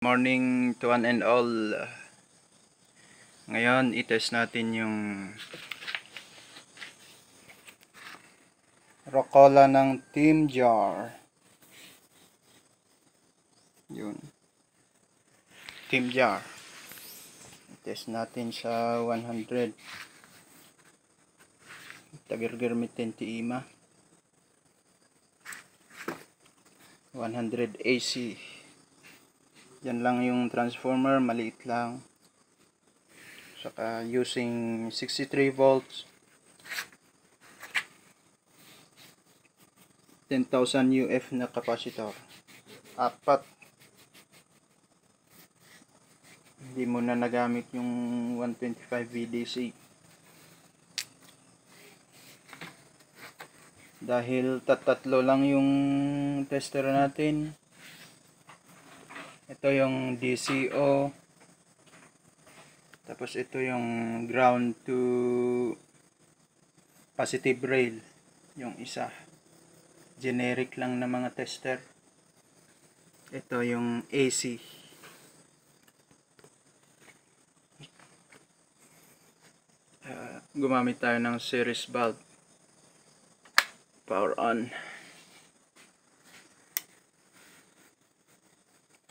Morning to one and all. Ngayon, i-test natin yung Rocola ng Team Jar. Yun. Team Jar. I-test natin sa 100. Tagirgirmitin ti ima. 100 AC. Yan lang yung transformer, maliit lang. Saka using 63 volts, 10,000 UF na capacitor. Apat. Hindi mo na nagamit yung 125 VDC. Dahil tatlo lang yung tester natin. Ito yung DCO. Tapos ito yung ground to positive rail. Yung isa. Generic lang na mga tester. Ito yung AC. Gumamit tayo ng series bulb. Power on.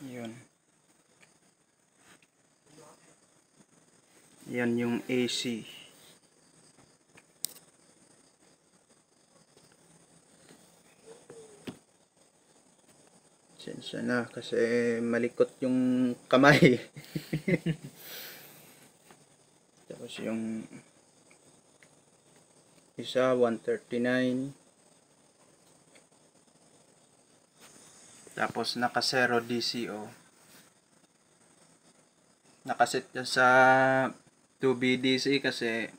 Yun. Yan yung AC. Sensya na kasi malikot yung kamay. Tapos yung isa 139. Tapos naka 0 DCO. Nakaset na sa 2 BDC kasi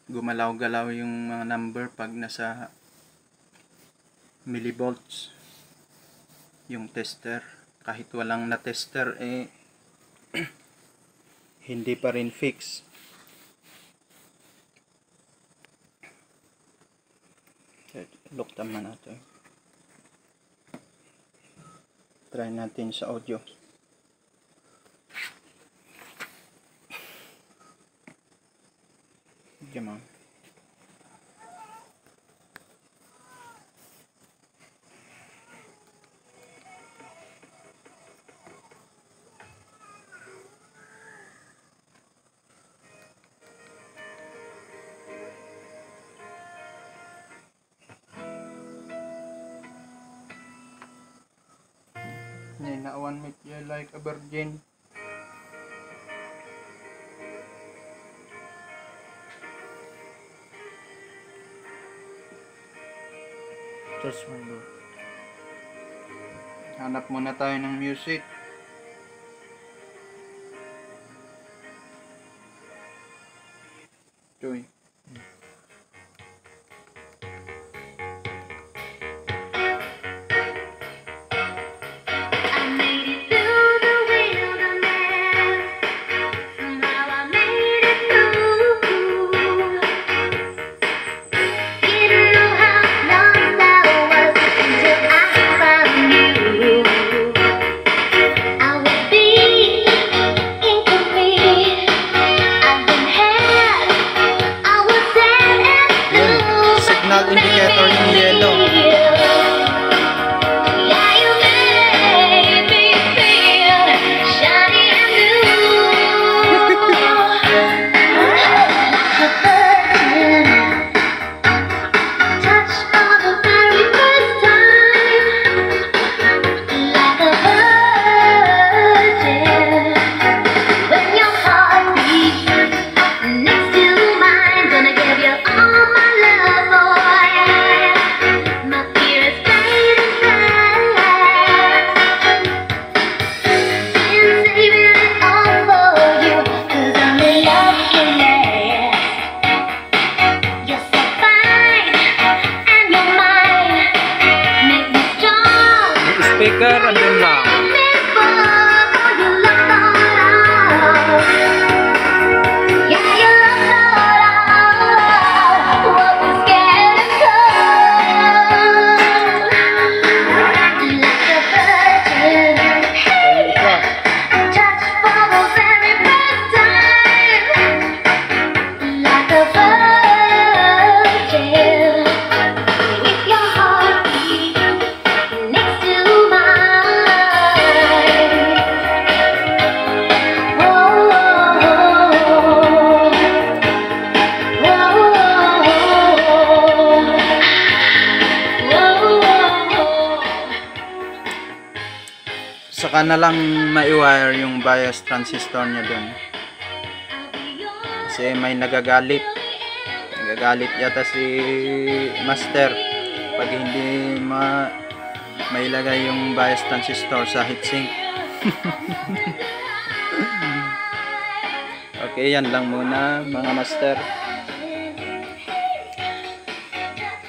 gumalaw-galaw yung mga number pag nasa millivolts yung tester. Kahit walang na tester hindi pa rin fix. Look naman natin. Try natin sa audio. Come on. Ninawan meet you like a virgin. Just one. Hanap muna tayo ng music. Joy. Indicator yung yellow. Speaker, andun lang. Saka na lang mai-wire yung bias transistor niya dun. Kasi may nagagalit. Nagagalit yata si master pag hindi mailagay yung bias transistor sa heatsink. Okay, yan lang muna mga master.